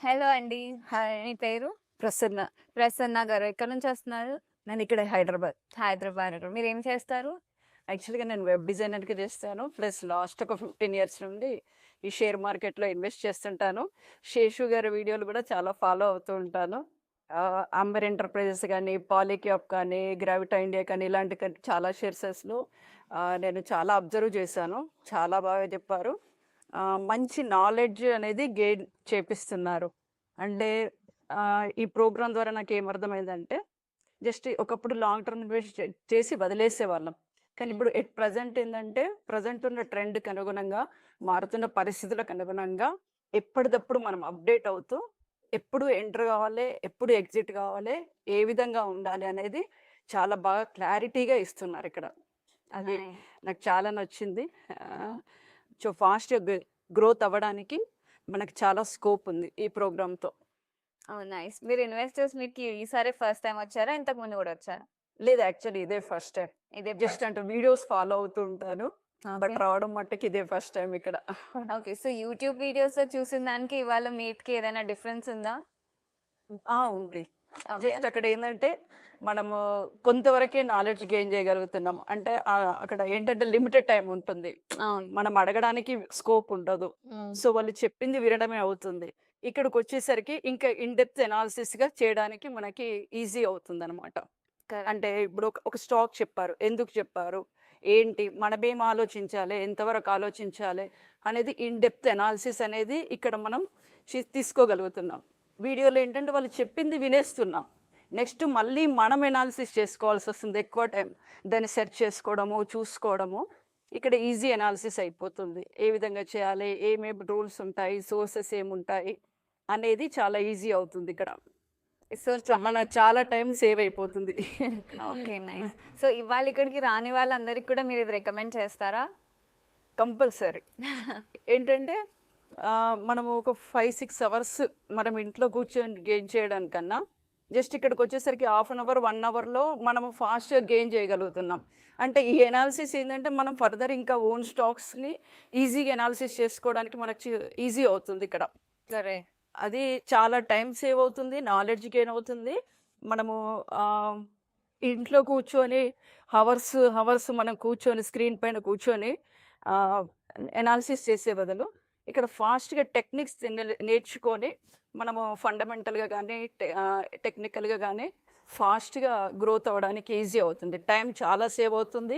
Hello అండి. Hi. మీ పేరు? ప్రసన్న. ప్రసన్న గారు. ఎక్కడి నుంచి వస్తున్నారు? నేను ఇక్కడ హైదరాబాద్. హైదరాబాద్. మీరేం చేస్తారు? యాక్చువల్‌గా నేను వెబ్ డిజైనర్‌గా చేస్తాను. ప్లస్ లాస్ట్ ఒక 15 ఇయర్స్ నుండి ఈ షేర్ మార్కెట్‌లో ఇన్వెస్ట్ చేస్తుంటాను. శేషు గారి వీడియోలు కూడా చాలా ఫాలో అవుతూ ఉంటాను. అంబర్ ఎంటర్‌ప్రైజెస్ గానీ, పాలీక్యాప్ కానీ, గ్రావిటా ఇండియా కానీ ఇలాంటి చాలా షేర్సెస్‌లో నేను చాలా అబ్జర్వ్ చేశాను. చాలా బాగా చెప్పారు. మంచి నాలెడ్జ్ అనేది గెయిన్ చేపిస్తున్నారు. అంటే ఈ ప్రోగ్రామ్ ద్వారా నాకేమర్థమైందంటే జస్ట్ ఒకప్పుడు లాంగ్ టర్మ్ ఇన్వెస్ట్ చేసి వదిలేసేవాళ్ళం. కానీ ఇప్పుడు ఎట్ ప్రెజెంట్ ఏందంటే, ప్రెజెంట్ ఉన్న ట్రెండ్‌కి అనుగుణంగా, మారుతున్న పరిస్థితులకు అనుగుణంగా ఎప్పటిదప్పుడు మనం అప్‌డేట్ అవుతూ, ఎప్పుడు ఎంటర్ కావాలి, ఎప్పుడు ఎగ్జిట్ కావాలి, ఏ విధంగా ఉండాలి అనేది చాలా బాగా క్లారిటీగా ఇస్తున్నారిక్కడ. అది నైస్. నాకు చాలా నచ్చింది. సో, ఫాస్ట్‌గా గ్రోత్ అవ్వడానికి మనకు చాలా స్కోప్ ఉంది ఈ ప్రోగ్రామ్‌తో. ఓహ్! నైస్. మీరు ఇన్వెస్టర్స్ మీట్‌కి ఈసారే ఫస్ట్ టైమ్ వచ్చారా? ఇంతకు ముందు గూడా వచ్చారా? లేదు, యాక్చువల్లీ ఇదే ఫస్ట్ టైం. ఇదే జస్ట్ అంటే వీడియోస్ ఫాలో అవుతూ ఉంటాను. ఓకే. బట్ రావడం మట్టుకు ఇదే ఫస్ట్ టైం ఇక్కడ. ఓకే. సో, యూట్యూబ్ వీడియోస్‌లో చూసిన దానికి ఇవాళ మీట్‌కి ఏదైనా డిఫరెన్స్ ఉందా? ఉంది. ఓకే. జస్ట్ అక్కడ ఏందంటే మనము కొంతవరకే నాలెడ్జ్ గెయిన్ చేయగలుగుతున్నాం. అంటే అక్కడ ఏంటంటే లిమిటెడ్ టైమ్ ఉంటుంది. అవును. మనం అడగడానికి స్కోప్ ఉండదు. హ్మ్. సో, వాళ్ళు చెప్పింది వినడమే అవుతుంది. ఇక్కడికొచ్చేసరికి ఇంకా ఇన్ డెప్త్ అనాలిసిస్‌గా చేయడానికి మనకి ఈజీ అవుతుందనమాట. కరెక్ట్. అంటే ఇప్పుడు ఒక స్టాక్ చెప్పారు. ఎందుకు చెప్పారు? ఏంటి? మనమేం ఆలోచించాలి? ఎంతవరకు ఆలోచించాలి? అనేది ఇన్ డెప్త్ అనాలిసిస్ అనేది ఇక్కడ మనం తీసుకోగలుగుతున్నాం. వీడియోలో ఏంటంటే వాళ్ళు చెప్పింది వినేస్తున్నాం. నెక్స్ట్ మళ్ళీ మనం ఎనాలిసిస్ చేసుకోవాల్సొస్తుంది ఎక్కువ టైం. దాన్ని సెర్చ్ చేసుకోవడము, చూసుకోవడము. ఇక్కడ ఈజీ ఎనాలిసిస్ అయిపోతుంది. ఏ విధంగా చేయాలి? ఏమేమి రూల్స్ ఉంటాయి? సోర్సెస్ ఏముంటాయి? అనేది చాలా ఈజీ అవుతుంది ఇక్కడ. సో, మన చాలా టైం సేవ్ అయిపోతుంది. ఓకే. నైస్. సో, ఇవాళ ఇక్కడికి రాని వాళ్ళందరికి కూడా మీరు ఇది రికమెండ్ చేస్తారా? కంపల్సరీ. ఏంటంటే మనము ఒక 5, 6 అవర్స్ మనం ఇంట్లో కూర్చొని గెయిన్ చేయడానికన్నా జస్ట్ ఇక్కడికొచ్చేసరికి హాఫ్ అన్ అవర్, 1 అవర్‌లో మనము ఫాస్ట్‌గా గెయిన్ చేయగలుగుతున్నాం. అంటే ఈ ఎనాలిసిస్ ఏందంటే మనం ఫర్దర్ ఇంకా ఓన్ స్టాక్స్‌ని ఈజీగా ఎనాలిసిస్ చేసుకోవడానికి మనకు ఈజీ అవుతుంది ఇక్కడ. సరే. అది చాలా టైం సేవ్ అవుతుంది. నాలెడ్జ్ గెయిన్ అవుతుంది. మనము ఆహ్, ఇంట్లో కూర్చొని హవర్స్ మనం కూర్చొని స్క్రీన్ పైన కూర్చొని ఆహ్, ఎనాలిసిస్ చేసే బదులు ఇక్కడ ఫాస్ట్‌గా టెక్నిక్స్ నేర్చుకొని మనము ఫండమెంటల్‌గా గానీ, టెక్నికల్‌గా గానీ ఫాస్ట్‌గా గ్రోత్ అవ్వడానికి ఈజీ అవుతుంది. టైం చాలా సేవ్ అవుతుంది.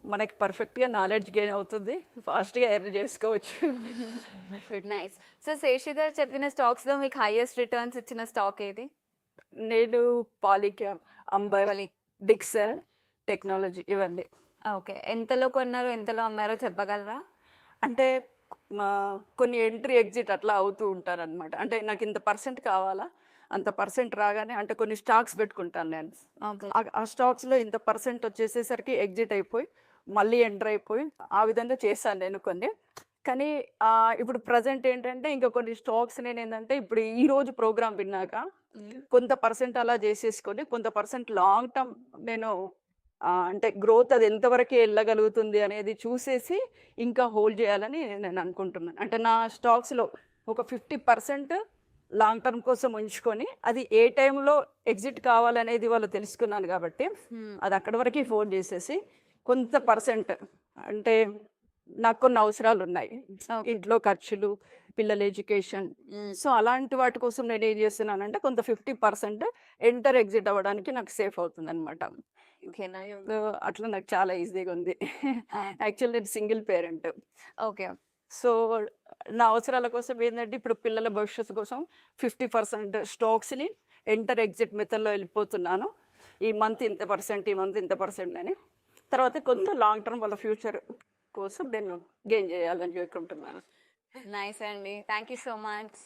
మనకి పర్ఫెక్ట్‌గా నాలెడ్జ్ గెయిన్ అవుతుంది. ఫాస్ట్‌గా ఎర్న్ చేసుకోవచ్చు. గుడ్. నైస్. సో, శేషు గారు చెప్పిన స్టాక్స్‌లో మీకు హైయెస్ట్ రిటర్న్స్ ఇచ్చిన స్టాక్ ఏది? నేను పాలీక్యాప్, అంబర్, పల్లి. డిక్సన్, టెక్నాలజీ ఇవన్నీ. ఓకే. ఎంతలో కొన్నారు? ఎంతలో అమ్మారో చెప్పగలరా? అంటే కొన్ని ఎంట్రీ, ఎగ్జిట్ అట్లా అవుతూ ఉంటారనమాట. అంటే నాకింత పర్సెంట్ కావాలా, అంత పర్సెంట్ రాగానే అంటే కొన్ని స్టాక్స్ పెట్టుకుంటాను నేను. ఓకే. ఆ స్టాక్స్‌లో ఇంత పర్సెంట్ వచ్చేసేసరికి ఎగ్జిట్ అయిపోయి, మళ్ళీ ఎంటర్ అయిపోయి, ఆ విధంగా చేశాను నేను కొన్ని. కానీ ఇప్పుడు ప్రెజెంట్ ఏంటంటే ఇంకా కొన్ని స్టాక్స్ నేనేందంటే ఇప్పుడు ఈరోజు ప్రోగ్రామ్ విన్నాక కొంత పర్సెంట్ అలా చేసేసుకొని, కొంత పర్సెంట్ లాంగ్ టర్మ్ నేను అంటే గ్రోత్ అది ఎంతవరకు ఎళ్ళగలుగుతుంది అనేది చూసేసి ఇంకా హోల్డ్ చేయాలని నేను అనుకుంటున్నాను. అంటే నా స్టాక్స్‌లో ఒక 50% లాంగ్ టర్మ్ కోసం ఉంచుకొని, అది ఏ టైంలో ఎగ్జిట్ కావాలనేది వాళ్ళు తెలుసుకున్నాను కాబట్టి, హ్మ్. అది అక్కడి వరకే హోల్డ్ చేసేసి, కొంత పర్సెంట్ అంటే నాకు కొన్ని అవసరాలున్నాయి. ఓకే. ఇంట్లో ఖర్చులు, పిల్లల ఎడ్యుకేషన్. హ్మ్. సో, అలాంటి వాటి కోసం నేనేం చేస్తున్నానంటే కొంత 50% ఎంటర్, ఎగ్జిట్ అవ్వడానికి నాకు సేఫ్ అవుతుందనమాట. ఓకే. నైస్. సో, అట్లా నాకు చాలా ఈజీగా ఉంది. ఆ! యాక్చువల్లీ నేను సింగిల్ పేరెంట్. ఓకే. సో, నా అవసరాల కోసం ఏందంటే ఇప్పుడు పిల్లల భవిష్యత్తు కోసం 50% స్టాక్స్‌ని ఎంటర్, ఎగ్జిట్ మెథడ్‌లో వెళ్ళిపోతున్నాను. ఈ మంత్ ఇంత పర్సెంట్, ఈ మంత్ ఇంత పర్సెంట్ అని. తర్వాత కొంత లాంగ్ టర్మ్ వాళ్ళ ఫ్యూచర్ కోసం నేను గెయిన్ చేయాలని అనుకుంటున్నాను. నైస్ అండి. Thank you so much.